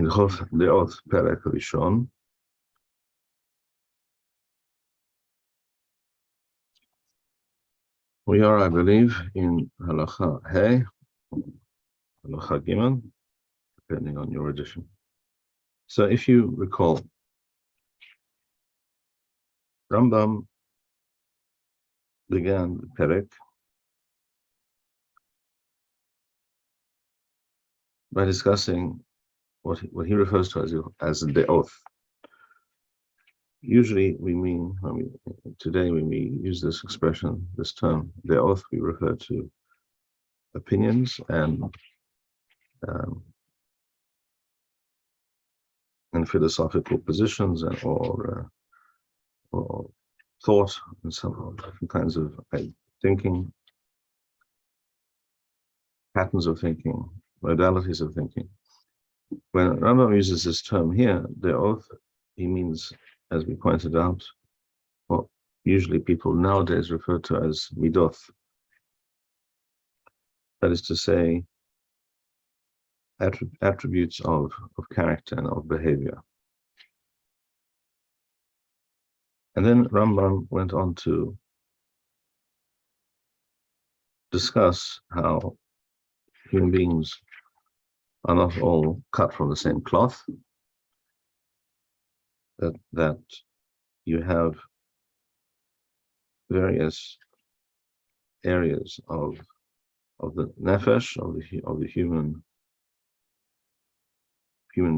Hilchot Deot Perek Rishon. We are, I believe, in Halacha Hey, Halacha Gimel, depending on your edition. So if you recall, Rambam began the Perek by discussing what he refers to as the Deot. Usually today when we use this expression, this term, Deot, we refer to opinions and philosophical positions or thought and some different kinds of thinking, patterns of thinking, modalities of thinking. When Rambam uses this term here, Deot, he means, as we pointed out, what usually people nowadays refer to as midot. That is to say, attributes of character and of behavior. And then Rambam went on to discuss how human beings are not all cut from the same cloth, that you have various areas of the nefesh, of the human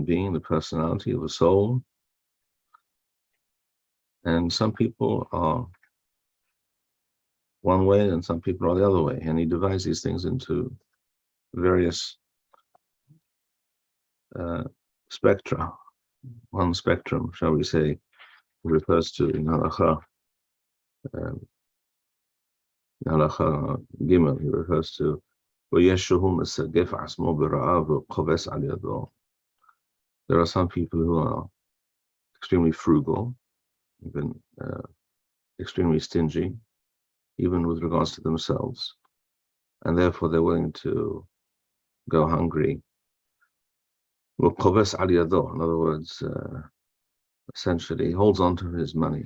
being, the personality of the soul, and some people are one way and some people are the other way, and he divides these things into various spectra. One spectrum, shall we say, refers to in Halacha Gimel, he refers to there are some people who are extremely frugal, even extremely stingy, even with regards to themselves, and therefore they're willing to go hungry. In other words, essentially holds on to his money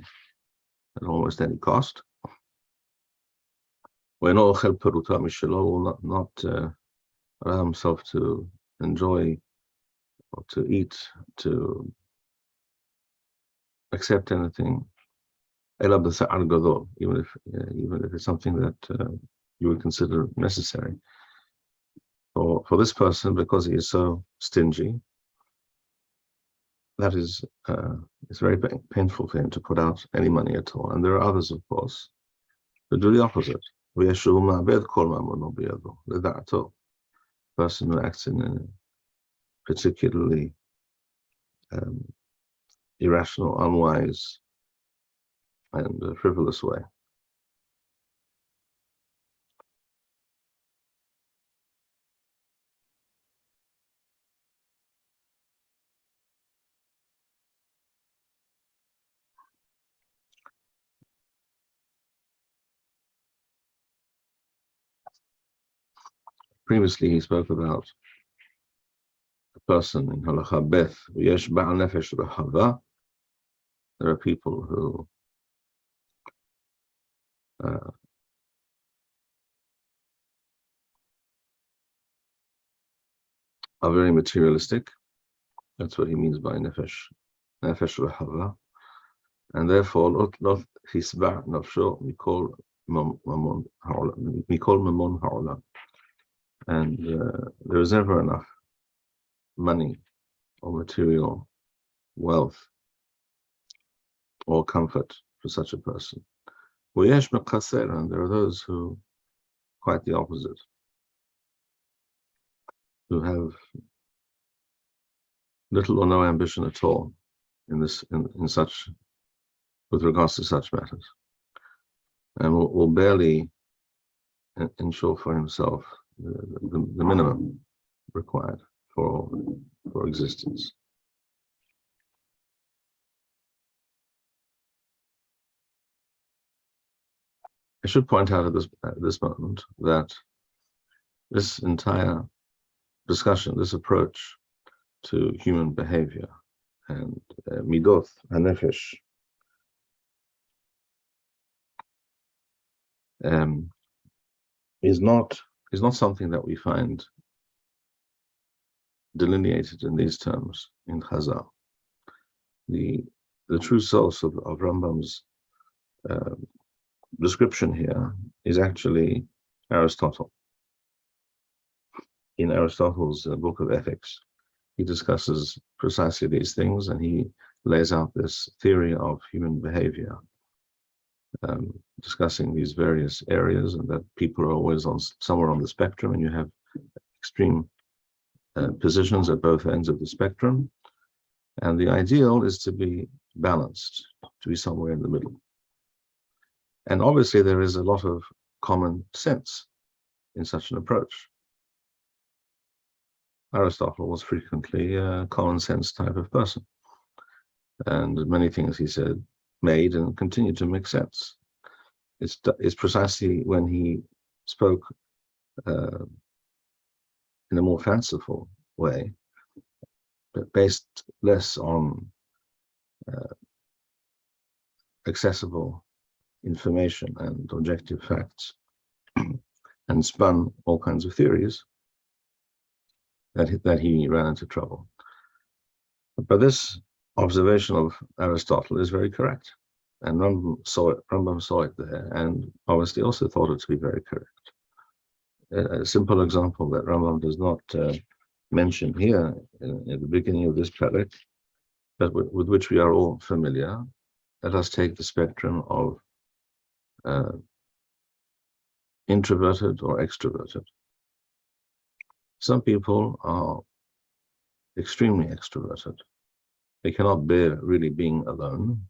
at almost any cost. Will not allow himself to enjoy or to eat, to accept anything, even if it's something that you would consider necessary. For this person, because he is so stingy, that is it's very painful for him to put out any money at all. And there are others, of course, who do the opposite. Person who acts in a particularly irrational, unwise, and frivolous way. Previously, he spoke about a person in Halacha Beth. There are people who are very materialistic. That's what he means by nefesh rehava, and therefore not hisba nafsho mikol mamon ha'olam. And there is never enough money or material wealth or comfort for such a person. And there are those who quite the opposite, who have little or no ambition at all in such, with regards to such matters, and will barely ensure for himself the minimum required for existence. I should point out at this moment that this entire discussion, this approach, to human behavior and midot hanefesh is not something that we find delineated in these terms in Chazal. The true source of Rambam's description here is actually Aristotle. In Aristotle's book of Ethics, he discusses precisely these things, and he lays out this theory of human behavior, discussing these various areas, and that people are always somewhere on the spectrum, and you have extreme positions at both ends of the spectrum, and the ideal is to be balanced, to be somewhere in the middle. And obviously there is a lot of common sense in such an approach. Aristotle was frequently a common sense type of person, and many things he said made and continue to make sense. It's precisely when he spoke in a more fanciful way, but based less on accessible information and objective facts, and spun all kinds of theories, that he ran into trouble. But this observation of Aristotle is very correct, and Rambam saw it there, and obviously also thought it to be very correct. A simple example that Rambam does not mention here at the beginning of this perek, but with which we are all familiar. Let us take the spectrum of introverted or extroverted. Some people are extremely extroverted. They cannot bear really being alone.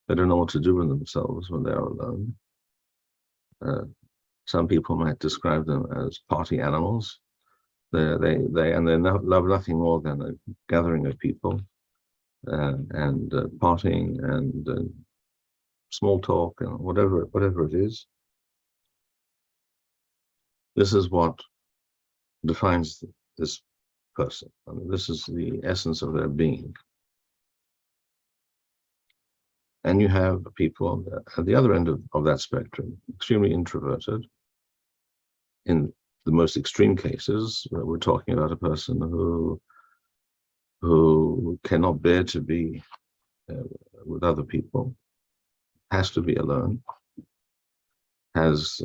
They don't know what to do with themselves when they are alone. Some people might describe them as party animals. They love nothing more than a gathering of people and partying and small talk and whatever it is. This is what defines this person. I mean, this is the essence of their being. And you have people at the other end of that spectrum, extremely introverted. In the most extreme cases, we're talking about a person who cannot bear to be with other people, has to be alone, is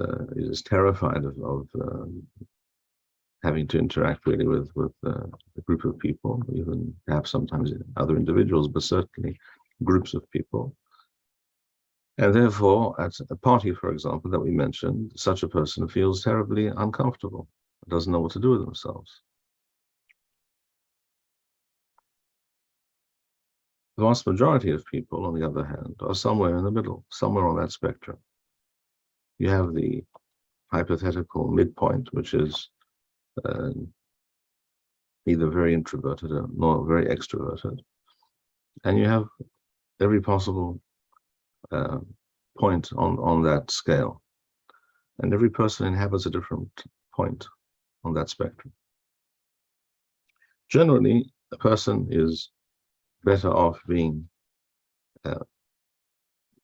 terrified of having to interact really with a group of people, even perhaps sometimes other individuals, but certainly groups of people. And therefore, at a party, for example, that we mentioned, such a person feels terribly uncomfortable, doesn't know what to do with themselves. The vast majority of people, on the other hand, are somewhere in the middle, somewhere on that spectrum. You have the hypothetical midpoint, which is neither very introverted nor very extroverted. And you have every possible point on that scale. And every person inhabits a different point on that spectrum. Generally, a person is better off being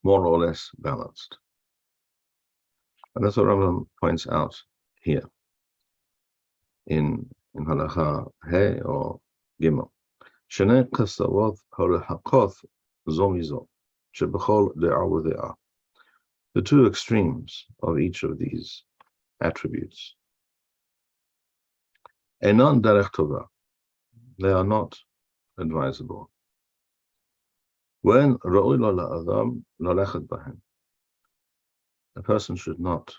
more or less balanced. And that's what Rambam points out here in Halacha He or Gimel. Shnei kasavot halachakoth zo mizo shebechol de'ah u'de'ah. The two extremes of each of these attributes. Enan derech tova. They are not advisable. When ra'ui lo la'adam lalechet bahem. A person should not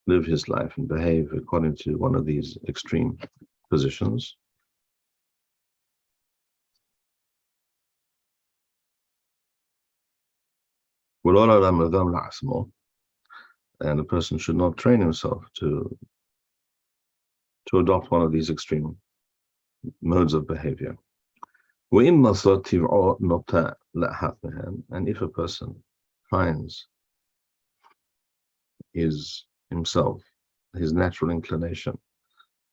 live his life and behave according to one of these extreme positions. And a person should not train himself to adopt one of these extreme modes of behavior. And if a person finds his natural inclination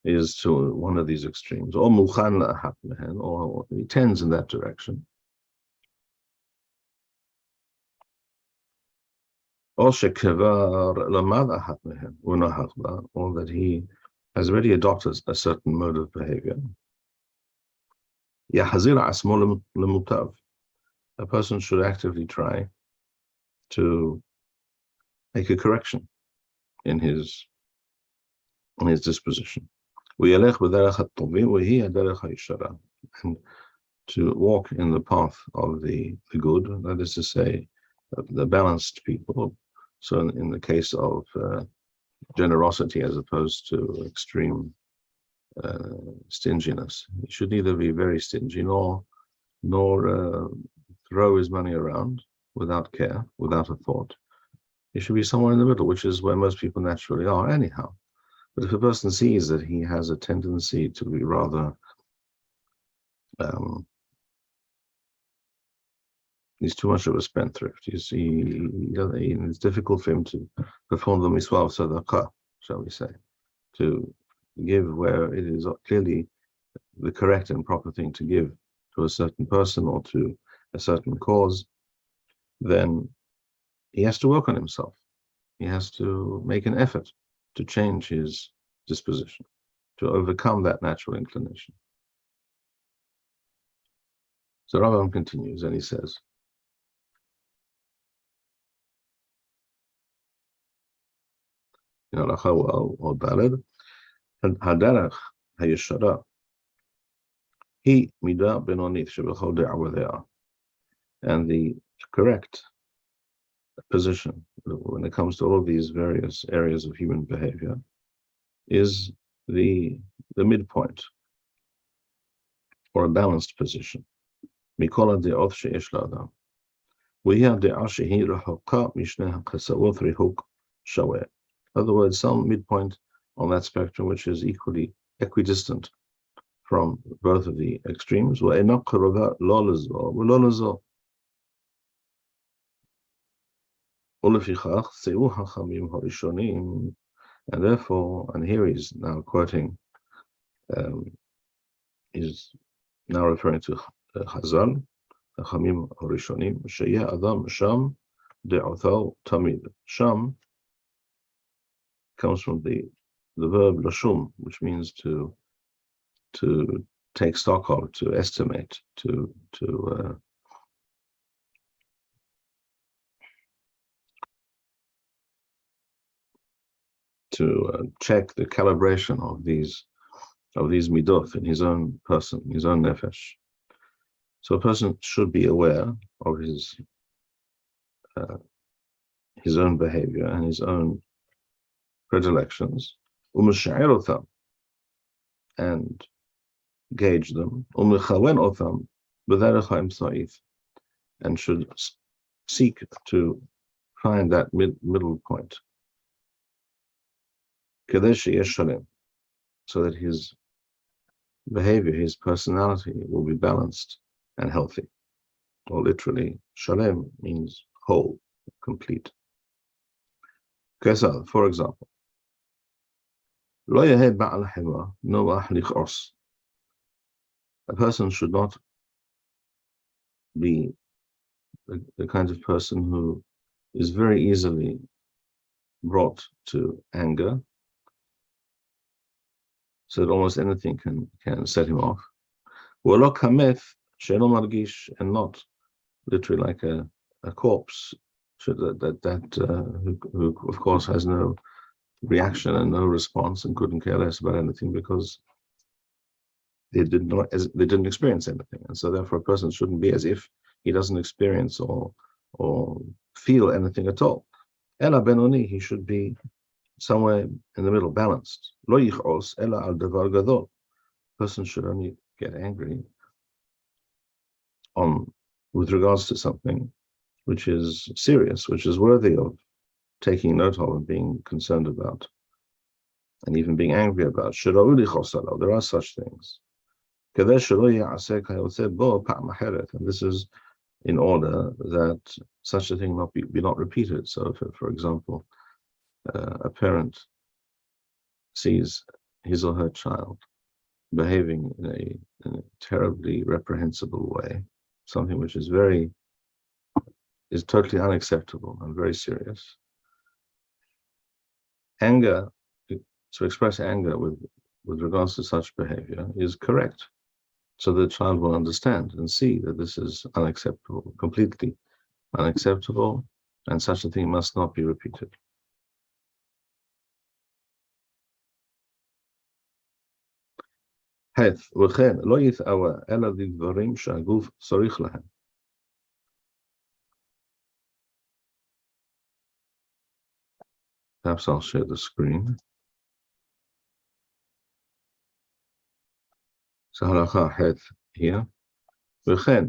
is to one of these extremes, or mukhan la'ahat mehen, or he tends in that direction, or shekevar lamad ahat mehen, or that he has already adopted a certain mode of behavior. Yahazir asmo lemutav. A person should actively try to make a correction in his disposition. And to walk in the path of the good, that is to say, the balanced people. So in the case of generosity as opposed to extreme stinginess, he should neither be very stingy nor throw his money around without care, without a thought. He should be somewhere in the middle, which is where most people naturally are anyhow. But if a person sees that he has a tendency to be rather he's too much of a spendthrift. You see, it's difficult for him to perform the mitzvah of sadaqah, shall we say, to give where it is clearly the correct and proper thing to give to a certain person or to a certain cause, then he has to work on himself. He has to make an effort to change his disposition, to overcome that natural inclination. So Rambam continues and he says, or Balad, Hadarach Hayashara, he midah benonit shebechol da'ah, and the correct position when it comes to all of these various areas of human behavior is the midpoint, or a balanced position. Mikola de'ot she'esh la'adam. V'hiya de'ah shehi rehoka mishneh chesavot rehok shaweh. In other words, some midpoint on that spectrum which is equidistant from both of the extremes. Ve'ena qerova lo lezo v'lo lezo. Ulefichach tzeu hachamim harishonim. And therefore, and here he's now quoting, he's now referring to Chazal, Chachamim Harishonim, Sheyeh Adam Sham De'othal Tamid. Sham comes from the verb lashum, which means to take stock of, to estimate, to check the calibration of these midot in his own person, his own nefesh. So a person should be aware of his own behavior and his own predilections, and gauge them, and should seek to find that middle point, so that his behavior, his personality will be balanced and healthy. Or literally, shalem means whole, complete. Kesal, for example, a person should not be the kind of person who is very easily brought to anger, so that almost anything can set him off. And not literally like a corpse, who of course has no reaction and no response and couldn't care less about anything because they didn't experience anything, and so therefore a person shouldn't be as if he doesn't experience or feel anything at all. Ela benoni, he should be somewhere in the middle, balanced. Lo yichos ela al davar gadol. Person should only get angry with regards to something which is serious, which is worthy of taking note of and being concerned about, and even being angry about. There are such things. And this is in order that such a thing be not repeated. So, for example, a parent sees his or her child behaving in a terribly reprehensible way, something which is totally unacceptable and very serious. Anger, to express anger with regards to such behavior is correct, so the child will understand and see that this is unacceptable, completely unacceptable, and such a thing must not be repeated. וכן לא יתאווה אלא לדברים שהגוף צריך להם. Perhaps I'll share the screen. So הלכה ח' here. וכן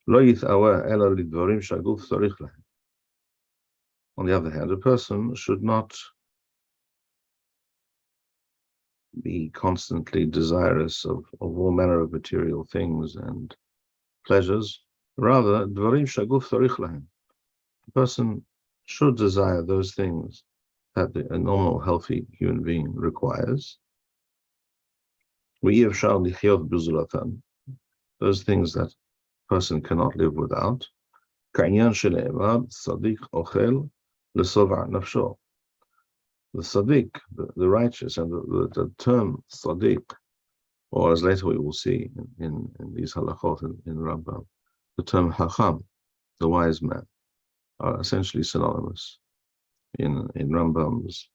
לא יתאווה אלא לדברים שהגוף צריך להם. On the other hand, a person should not be constantly desirous of all manner of material things and pleasures. Rather, dvarim shaguf tzarich lahem. A person should desire those things that a normal, healthy human being requires. Those things that a person cannot live without. The Sadiq, the righteous, and the term Sadiq, or as later we will see in these halachot in Rambam, the term Hacham, the wise man, are essentially synonymous in Rambam's,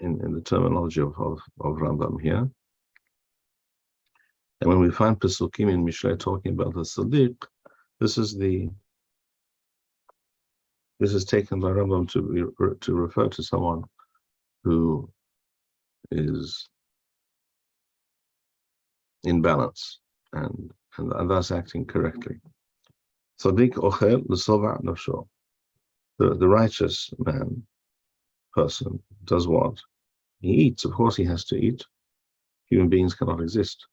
in the terminology of Rambam here. And when we find Pesukim in Mishneh talking about the Sadiq, this is taken by Rambam to refer to someone who is in balance and thus acting correctly. Sadiq ochel l'sova nafsho. The righteous person does what? He eats. Of course, he has to eat. Human beings cannot exist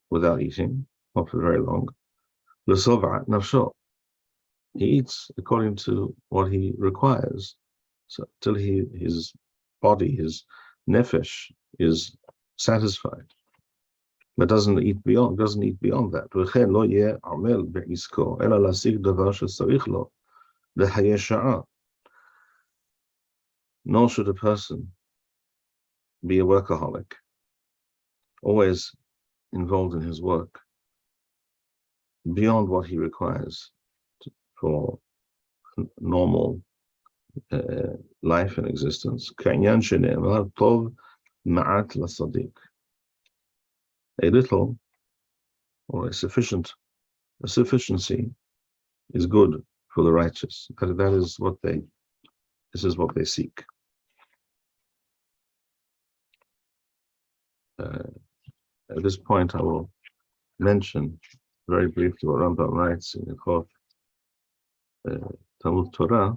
without eating, not for very long. L'sova nafsho. He eats according to what he requires, so till his body, his nefesh, is satisfied, but doesn't eat beyond that. Nor should a person be a workaholic, always involved in his work beyond what he requires for normal life and existence. A little, or a sufficiency is good for the righteous. This is what they seek. At this point, I will mention very briefly what Rambam writes in Hilchot Talmud Torah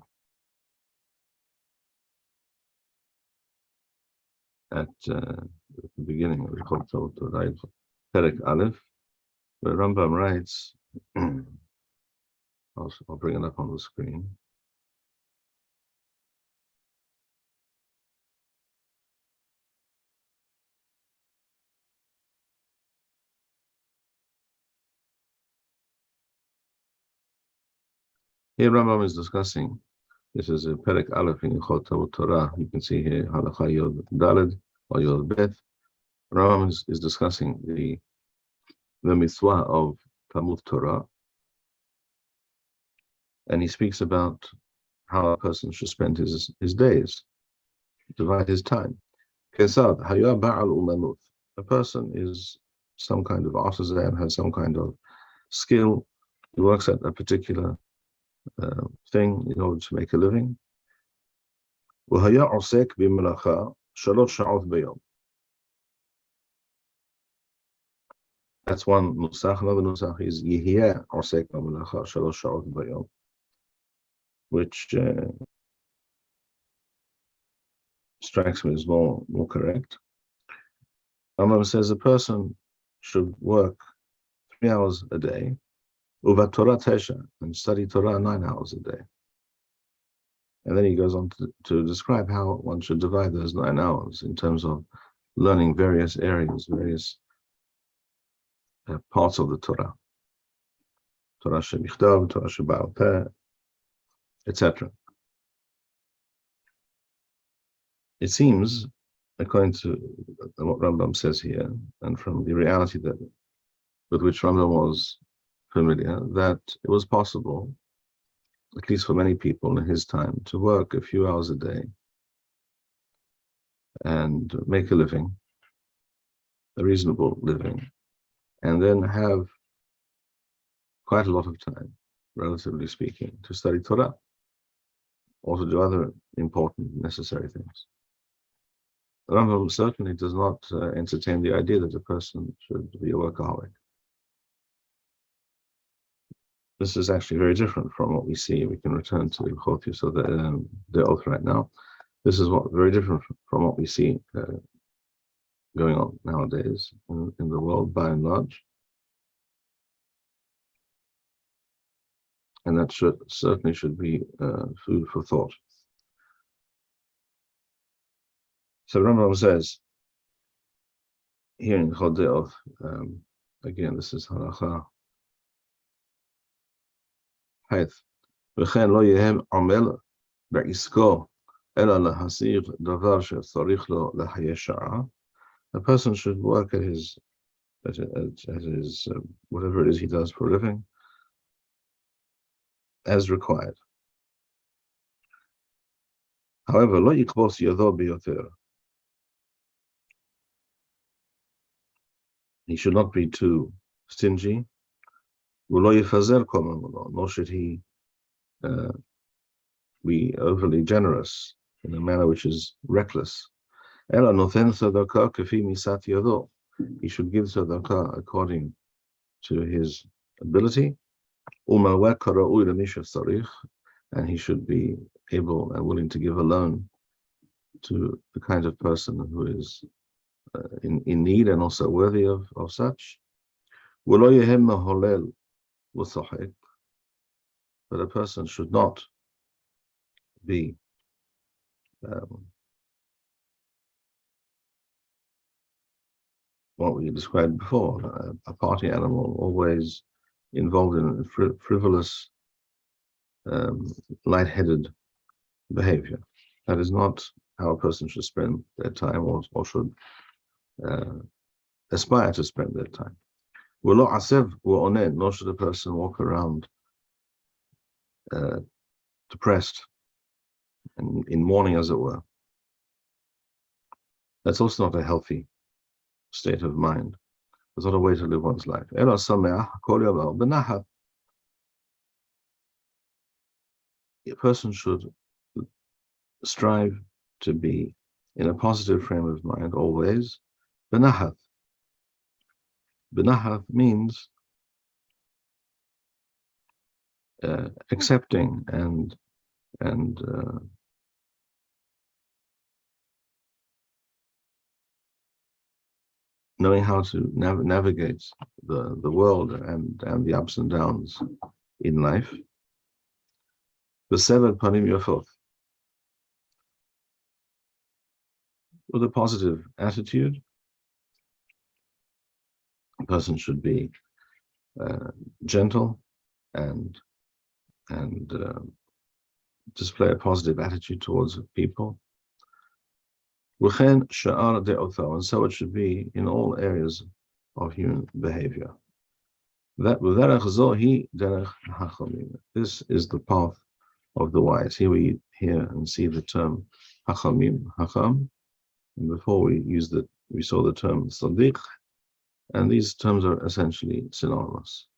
at the beginning of Hilchot Talmud Torah, Perek Aleph, where Rambam writes, I'll bring it up on the screen. Here Rambam is discussing, this is a Perek Aleph in Hilchot Talmud Torah. You can see here Halacha Yod Daled or Yod Bet. Rambam is discussing the mitzvah of Talmud Torah, and he speaks about how a person should spend his days, divide his time. Kesad Haya Ba'al Umanut. A person is some kind of artisan, has some kind of skill. He works at a particular thing in order to make a living. وهي عساك بملخا 3 ساعات بيوم. That's one nusach. Another nusach is Yehia عساك بملخا 3 ساعات بيوم, which strikes me as more correct. Rambam says a person should work 3 hours a day, Uva Torah Tesha, and study Torah 9 hours a day. And then he goes on to describe how one should divide those 9 hours in terms of learning various areas, various parts of the Torah. Torah shemichtav, Torah sheba'al peh, etc. It seems, according to what Rambam says here, and from the reality with which Rambam was familiar, that it was possible, at least for many people in his time, to work a few hours a day and make a living, a reasonable living, and then have quite a lot of time, relatively speaking, to study Torah or to do other important, necessary things. The Rambam certainly does not entertain the idea that a person should be a workaholic. This is actually very different from what we see. We can return to Hilchot, so the Deot right now. This is very different from what we see going on nowadays in the world by and large. And that certainly should be food for thought. So Rambam says here in Deot, again, this is halacha hayth. V'chen lo yehem amel ba'isco ela lahasir davar shetzarich lo lahayeh sha'a. A person should work at his whatever it is he does for a living as required. However, lo yikbos yado biyoter. He should not be too stingy. Nor should he be overly generous in a manner which is reckless. He should give tzedakah according to his ability, and he should be able and willing to give a loan to the kind of person who is in need and also worthy of such. But a person should not be what we described before, a party animal, always involved in frivolous, light-headed behavior. That is not how a person should spend their time or should aspire to spend their time. Nor should a person walk around depressed and in mourning, as it were. That's also not a healthy state of mind. It's not a way to live one's life. A person should strive to be in a positive frame of mind always. Benahath. Benahath means accepting and knowing how to navigate the world and the ups and downs in life. The 7 panim yafot, with a positive attitude. A person should be gentle and display a positive attitude towards people. And so it should be in all areas of human behavior. This is the path of the wise. Here we hear and see the term hachamim, hacham, and before we saw the term sadiq, and these terms are essentially synonymous.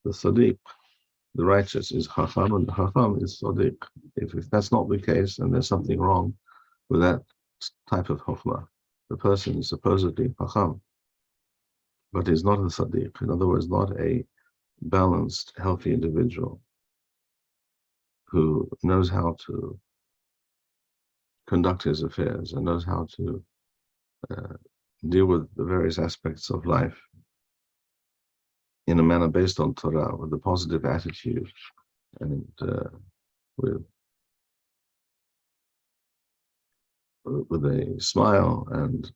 The sadiq, the righteous, is hacham, and the hacham is sadiq. If that's not the case, then there's something wrong with that type of chokhmah. The person is supposedly hacham, but is not a sadiq. In other words, not a balanced, healthy individual who knows how to conduct his affairs and knows how to deal with the various aspects of life in a manner based on Torah, with a positive attitude and with with a smile and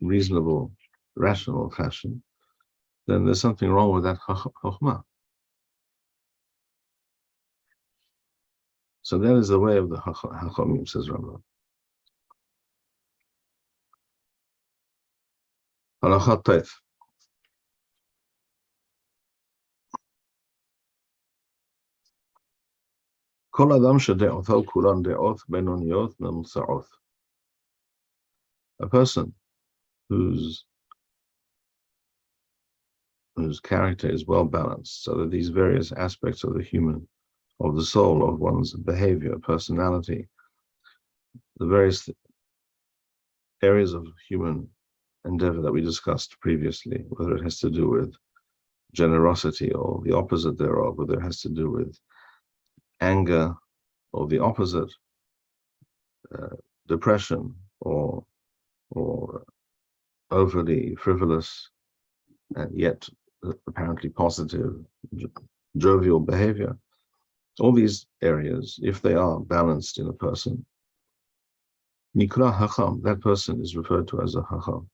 reasonable, rational fashion, then there's something wrong with that chokhmah. So that is the way of the Chachamim, says Rambam. Halakha Taif. Kol adam shede'otho kulan de'ot benoniot memutzaot. A person whose character is well balanced, so that these various aspects of the soul, of one's behavior, personality, the various areas of human endeavor that we discussed previously, whether it has to do with generosity or the opposite thereof, whether it has to do with anger or the opposite, depression or overly frivolous and yet apparently positive, jovial behavior. All these areas, if they are balanced in a person, Nikra Hacham, that person is referred to as a Hacham.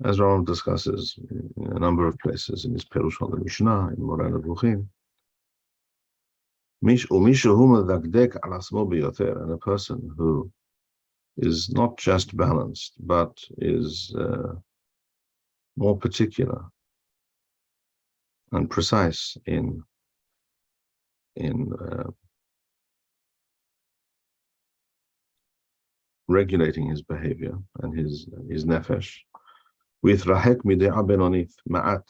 As Rambam discusses in a number of places in his Perush on the Mishneh, in Moreh Nevuchim, and a person who is not just balanced, but is more particular and precise in regulating his behavior and his nefesh. With rahek mide'a benonit ma'at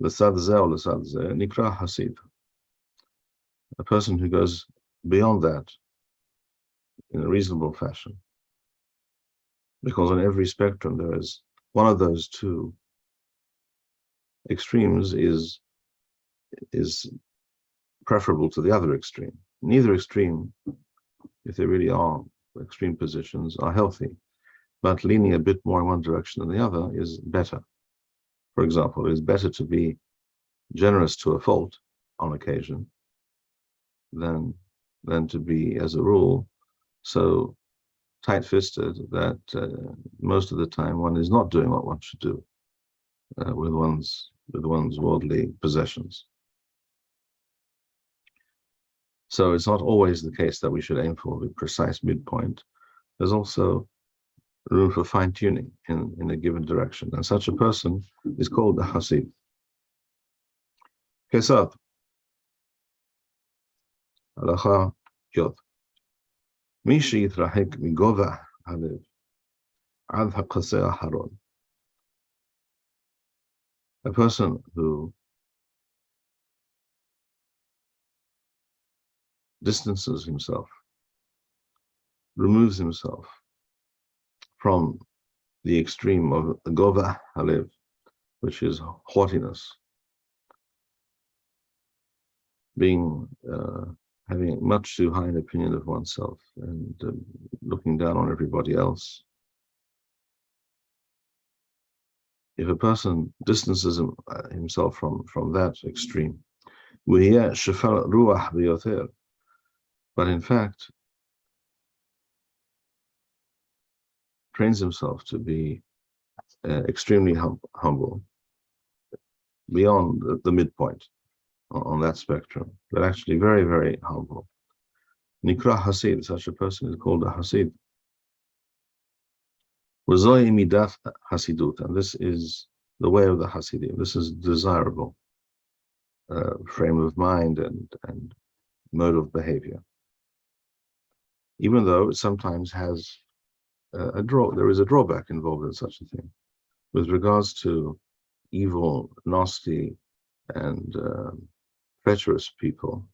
l'sad zeh or l'sad zeh nikra hasid. A person who goes beyond that in a reasonable fashion, because on every spectrum there is one of those two extremes is preferable to the other extreme. Neither extreme, if they really are extreme positions, are healthy, but leaning a bit more in one direction than the other is better. For example, it is better to be generous to a fault on occasion than to be, as a rule, so tight-fisted that most of the time one is not doing what one should do with one's worldly possessions. So it's not always the case that we should aim for the precise midpoint. There's also room for fine-tuning in a given direction, and such a person is called the Hasid. Kesad. Halacha Yod. Mishi yitrahek migova halev ad hakaseh haron. A person who distances himself, removes himself from the extreme of gova halev, which is haughtiness, being having much too high an opinion of oneself and looking down on everybody else. If a person distances himself from that extreme, but in fact trains himself to be extremely humble, beyond the midpoint on that spectrum, but actually very, very humble. Nikra Hasid, such a person is called a Hasid. Midat Hasidut, and this is the way of the Hasidim. This is desirable frame of mind and mode of behavior. Even though it sometimes has there is a drawback involved in such a thing. With regards to evil, nasty, and treacherous people,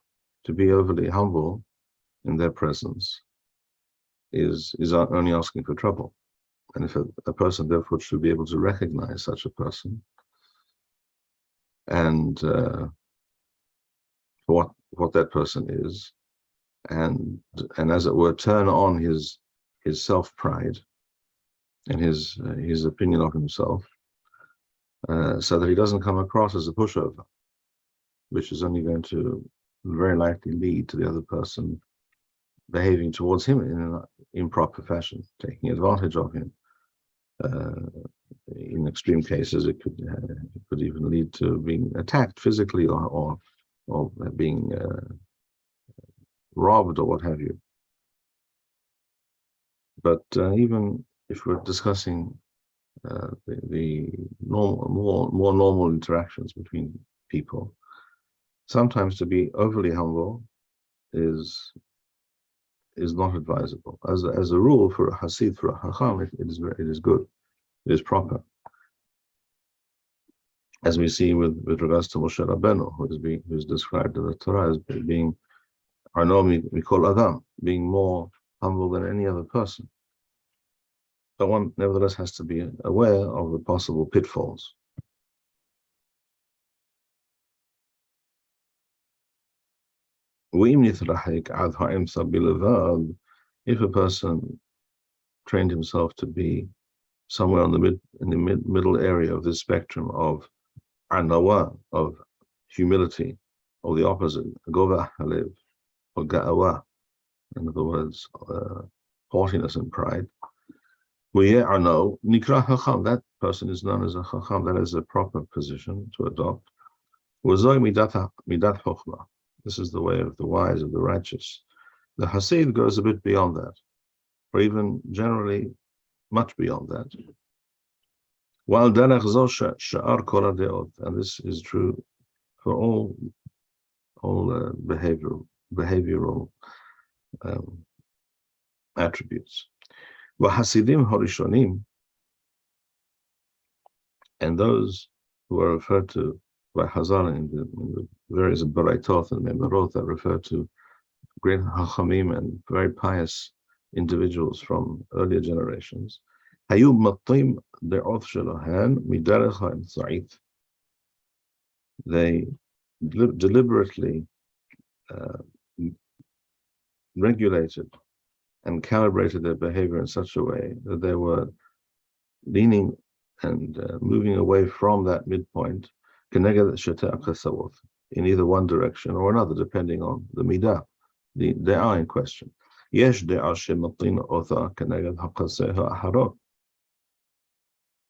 to be overly humble in their presence is only asking for trouble. And if a person therefore should be able to recognize such a person and what that person is, and as it were turn on his self-pride and his opinion of himself, so that he doesn't come across as a pushover, which is only going to very likely lead to the other person behaving towards him in an improper fashion, taking advantage of him. In extreme cases, it could even lead to being attacked physically or being robbed or what have you. But even if we're discussing the more normal interactions between people, sometimes to be overly humble is not advisable. As a rule, for a Hasid, for a Hacham, it is good, it is proper. As we see with regards to Moshe Rabbeinu, who is described in the Torah as being Arno Mikol Adam, being more humble than any other person. But one nevertheless has to be aware of the possible pitfalls. If a person trained himself to be somewhere in the middle area of this spectrum of anawa, of humility, or the opposite, gova halev, or ga'awa, in other words, haughtiness and pride, nikra hacham, that person is known as a hacham. That is a proper position to adopt. Midat chokhmah. This is the way of the wise, of the righteous. The Hasid goes a bit beyond that, or even generally much beyond that. While sha'ar kol deot, and this is true for all behavioral attributes. Hasidim harishonim, and those who are referred to by Hazal in the various Baraitot and Memarot that refer to great Hachamim and very pious individuals from earlier generations. Hayu matim de'ot shelahan midarech ha'imtza'it. They deliberately regulated and calibrated their behavior in such a way that they were leaning and moving away from that midpoint in either one direction or another, depending on the midah, the de'ah in question. In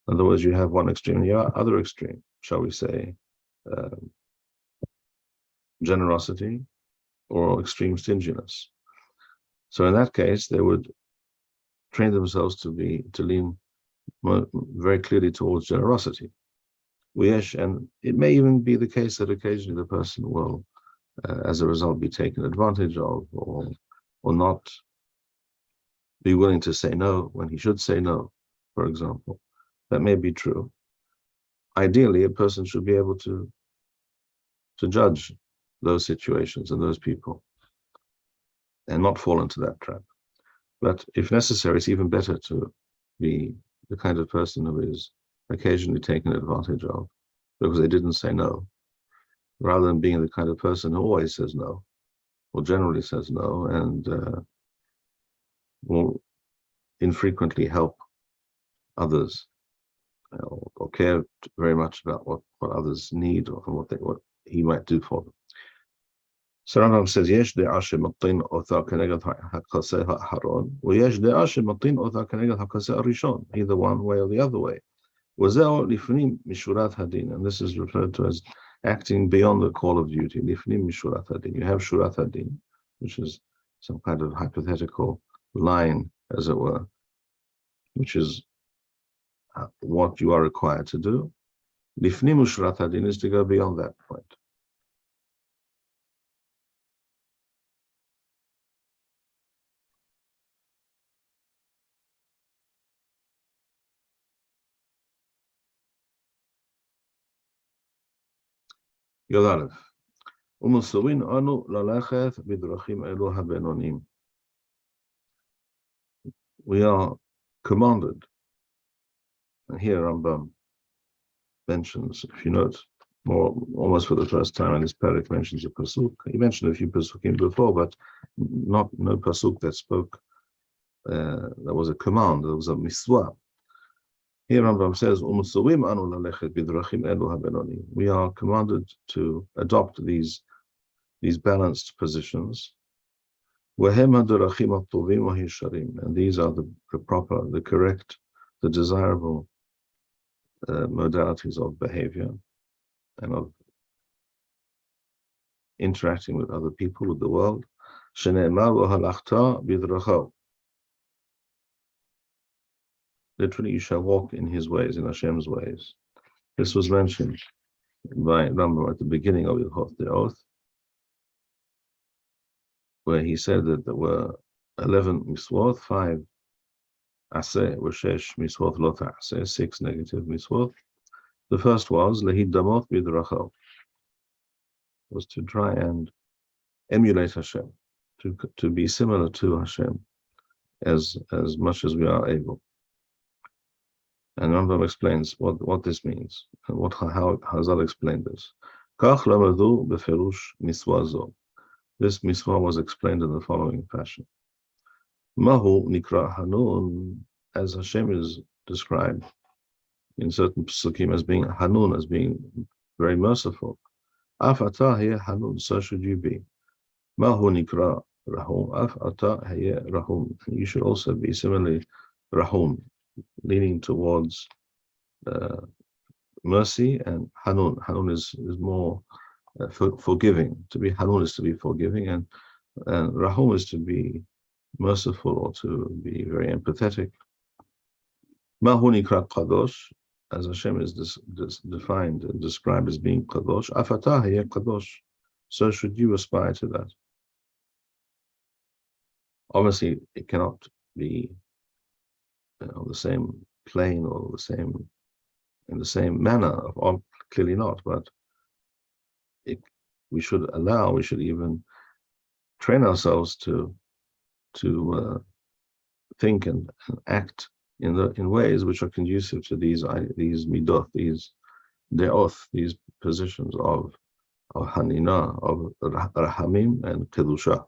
other words, you have one extreme and the other extreme, shall we say, generosity or extreme stinginess. So in that case, they would train themselves to lean very clearly towards generosity. And it may even be the case that occasionally the person will, as a result, be taken advantage of, or not be willing to say no when he should say no, for example. That may be true. Ideally, a person should be able to judge those situations and those people and not fall into that trap. But if necessary, it's even better to be the kind of person who is occasionally taken advantage of because they didn't say no, rather than being the kind of person who always says no, or generally says no, and will infrequently help others or care very much about what others need or what he might do for them. So Rambam says, Yesh de'ah shematin otha keneged hakaseh ha'aharon, u'yesh de'ah shematin otha keneged hakaseh ha'rishon, either one way or the other way. Wazeo lifnim mishurat hadin, and this is referred to as acting beyond the call of duty. Lifnim mishurat hadin. You have shurat hadin, which is some kind of hypothetical line, as it were, which is what you are required to do. Lifnim mishurat hadin is to go beyond that point. Yod Umusawin anu lalachet bidrachim elu habenonim. We are commanded, and here Rambam mentions, if you note, almost for the first time in this parak mentions a pasuk. He mentioned a few pasukim before, but no pasuk that spoke. That was a command. There was a miswa. Here Rambam says, we are commanded to adopt these these balanced positions. And these are the proper, the correct, the desirable modalities of behavior and of interacting with other people, with the world. Literally, you shall walk in his ways, in Hashem's ways. This was mentioned by Rambam at the beginning of Hilchot Deot, where he said that there were 11 miswot, 5 aseh, v'shesh miswot lo ta'aseh, 6 negative miswot. The first was lehid damot b'drachel, was to try and emulate Hashem, to be similar to Hashem as much as we are able. And Rambam explains what this means and how Hazal explained this. Kach lamadu beferush miswa zo. This miswa was explained in the following fashion. Mahu nikra hanun, as Hashem is described in certain psukim as being hanun, as being very merciful. Af atah hayeh hanun, so should you be. Mahu nikra rahum, af atah hayeh rahum. You should also be similarly rahum, leaning towards mercy, and hanun. Hanun is more forgiving. To be hanun is to be forgiving, and rahum is to be merciful or to be very empathetic. Mahu nikra kadosh, as Hashem is defined and described as being kadosh. Afatah hayeh kadosh, so should you aspire to that. Obviously, it cannot be on the same plane or in the same manner, clearly not, but we should even train ourselves to think and act in ways which are conducive to these midot, these deot, these positions of hanina, of rahamim and kedusha.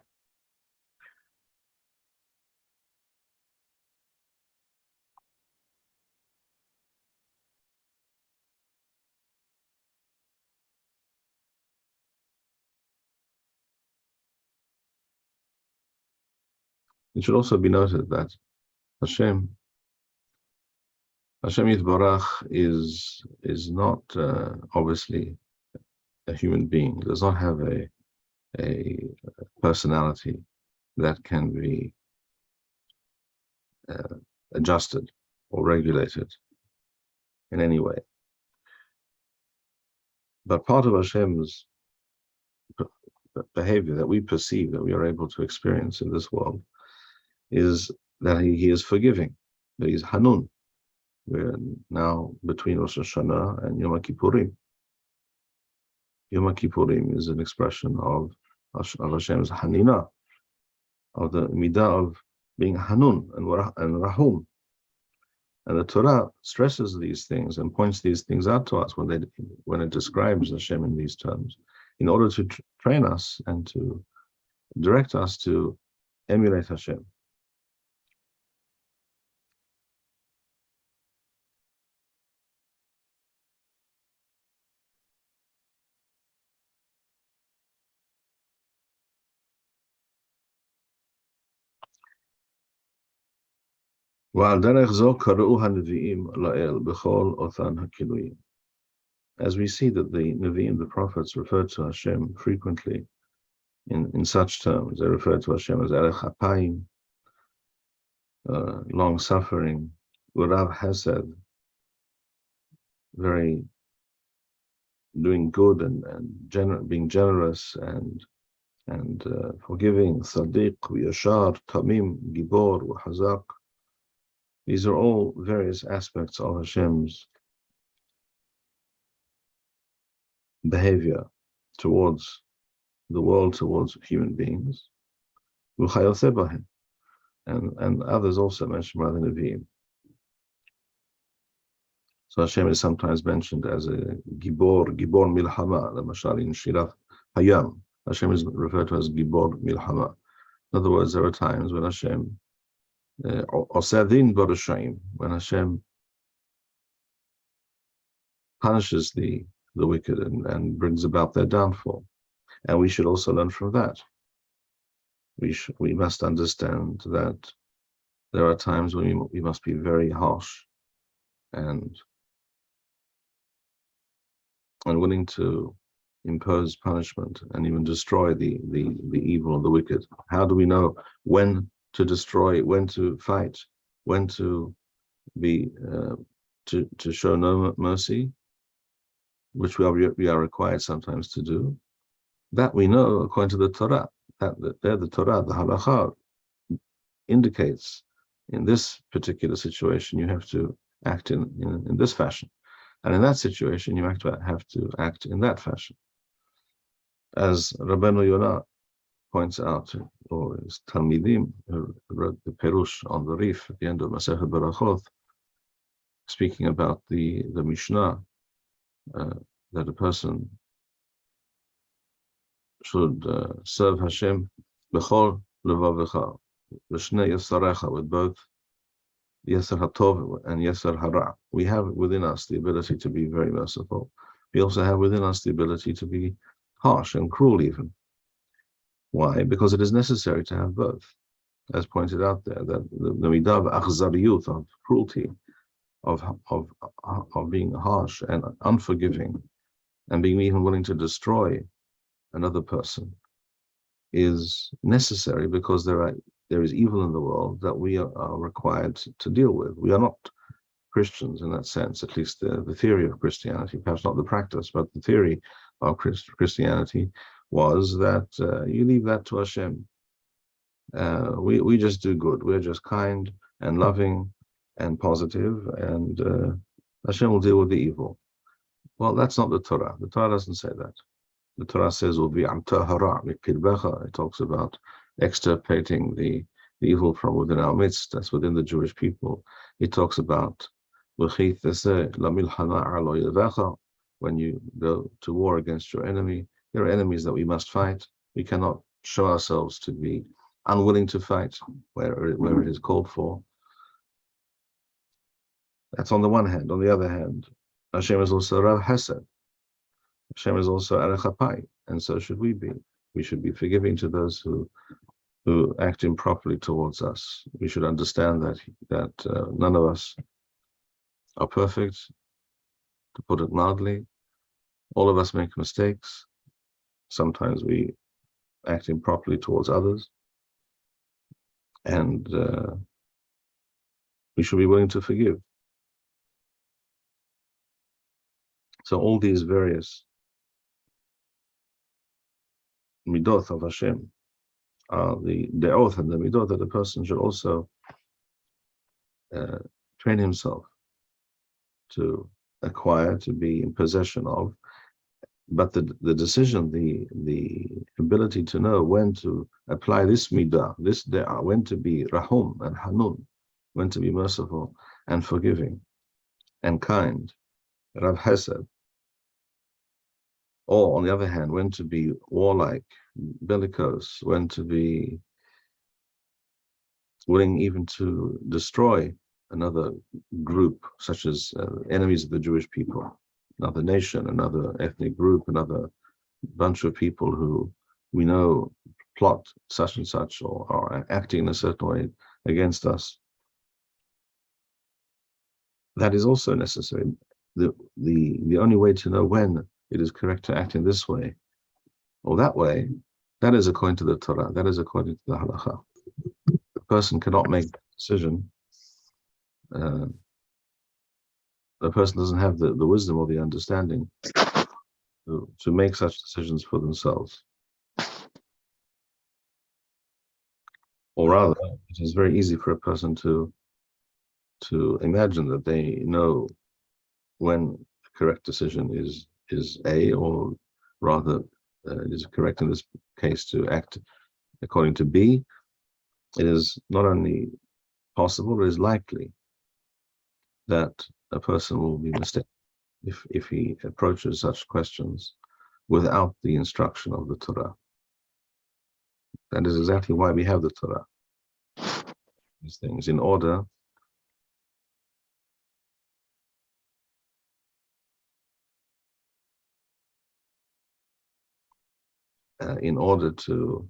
It should also be noted that Hashem Yitbarach is not obviously a human being. He does not have a personality that can be adjusted or regulated in any way. But part of Hashem's behavior that we perceive, that we are able to experience in this world, is that he is forgiving, that he's Hanun. We're now between Rosh Hashanah and Yom Kippurim. Yom Kippurim is an expression of Hashem's Hanina, of the midah of being Hanun and Rahum. And the Torah stresses these things and points these things out to us when it describes Hashem in these terms, in order to train us and to direct us to emulate Hashem. As we see that the Nevi'im, the prophets, referred to Hashem frequently in such terms. They referred to Hashem as Erech Apayim, long-suffering, Urav Hesed, very doing good and being generous and forgiving, Sadiq, Yashar, Tamim, Gibor, Hazak. These are all various aspects of Hashem's behavior towards the world, towards human beings. And others also mentioned by the Nevi'im. So Hashem is sometimes mentioned as a Gibor Milhama, the Mashal in Shirat Hayam. Hashem is referred to as Gibor Milhama. In other words, there are times when Hashem when Hashem punishes the wicked and brings about their downfall. And we should also learn from that. We must understand that there are times when we must be very harsh and willing to impose punishment and even destroy the evil and the wicked. How do we know when to destroy, when to fight, when to be to show no mercy, which we are required sometimes to do? That we know according to the Torah. The Torah, the Halakha, indicates in this particular situation you have to act in this fashion, and in that situation you have to act in that fashion. As Rabbeinu Yonah points out, or his Talmidim, who wrote the Perush on the Rif at the end of Masechet Berachot, speaking about the Mishneh, that a person should serve Hashem b'chol levavecha, v'shnei yasarecha, with both Yasser HaTov and Yasser Hara. We have within us the ability to be very merciful. We also have within us the ability to be harsh and cruel even. Why? Because it is necessary to have both. As pointed out there, that the midah of achzariyut, of cruelty, of being harsh and unforgiving, and being even willing to destroy another person, is necessary because there is evil in the world that we are required to deal with. We are not Christians in that sense, at least the theory of Christianity, perhaps not the practice, but the theory of Christianity was that you leave that to Hashem. We just do good. We're just kind and loving and positive, and Hashem will deal with the evil. Well, that's not the Torah. The Torah doesn't say that. The Torah says, it talks about extirpating the evil from within our midst, that's within the Jewish people. It talks about when you go to war against your enemy, there are enemies that we must fight. We cannot show ourselves to be unwilling to fight where it is called for. That's on the one hand. On the other hand, Hashem is also Rav Hesed. Hashem is also Arechapai, and so should we be. We should be forgiving to those who act improperly towards us. We should understand that none of us are perfect, to put it mildly. All of us make mistakes. Sometimes we act improperly towards others, and we should be willing to forgive. So all these various midot of Hashem are the Deot and the midot that a person should also train himself to acquire, to be in possession of. But the decision, the ability to know when to apply this midah, this de'ah, when to be rahum and hanun, when to be merciful and forgiving and kind, Rav Hesed, or on the other hand, when to be warlike, bellicose, when to be willing even to destroy another group, such as enemies of the Jewish people, another nation, another ethnic group, another bunch of people who we know plot such and such or are acting in a certain way against us. That is also necessary. The only way to know when it is correct to act in this way or that way, that is according to the Torah, that is according to the Halakha. The person cannot make that decision. The person doesn't have the wisdom or the understanding to make such decisions for themselves. Or rather, it is very easy for a person to imagine that they know when the correct decision is A, or rather it is correct in this case to act according to B. It is not only possible, it is likely that a person will be mistaken if he approaches such questions without the instruction of the Torah. That is exactly why we have the Torah. These things in order in order to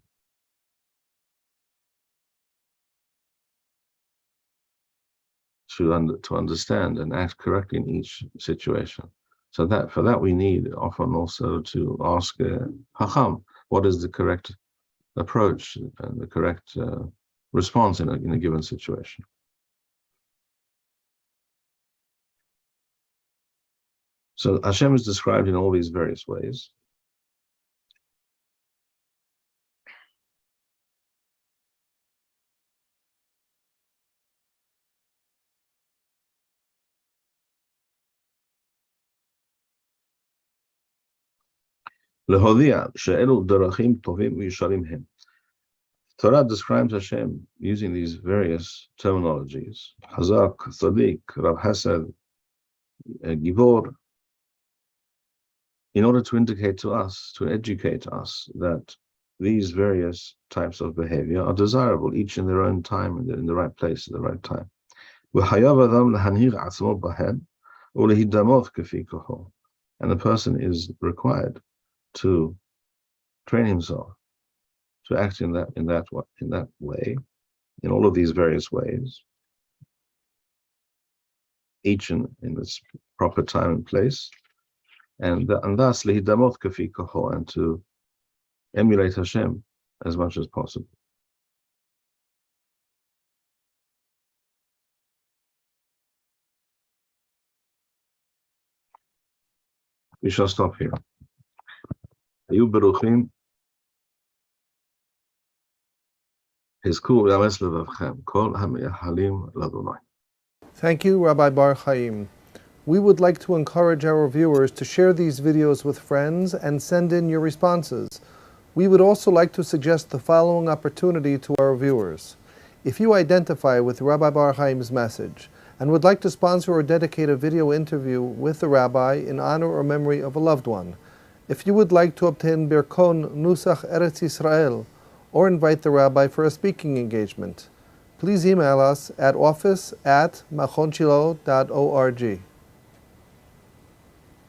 understand and act correctly in each situation. So that for that we need often also to ask Hacham, what is the correct approach and the correct response in a given situation. So Hashem is described in all these various ways. Torah describes Hashem using these various terminologies. Hazak, Sadiq, Rav Hasad, Gibor, in order to indicate to us, to educate us that these various types of behavior are desirable, each in their own time and in the right place at the right time. And the person is required to train himself to act in that way, in all of these various ways, each in its proper time and place, and thus lehidamot kafi koho, and to emulate Hashem as much as possible. We shall stop here. Ayu beruchim. Thank you, Rabbi Bar-Hayim. We would like to encourage our viewers to share these videos with friends and send in your responses. We would also like to suggest the following opportunity to our viewers. If you identify with Rabbi Bar-Hayim's message and would like to sponsor or dedicate a video interview with the rabbi in honor or memory of a loved one, if you would like to obtain Birkon Nusach Eretz Yisrael, or invite the rabbi for a speaking engagement, please email us at office@machonshilo.org.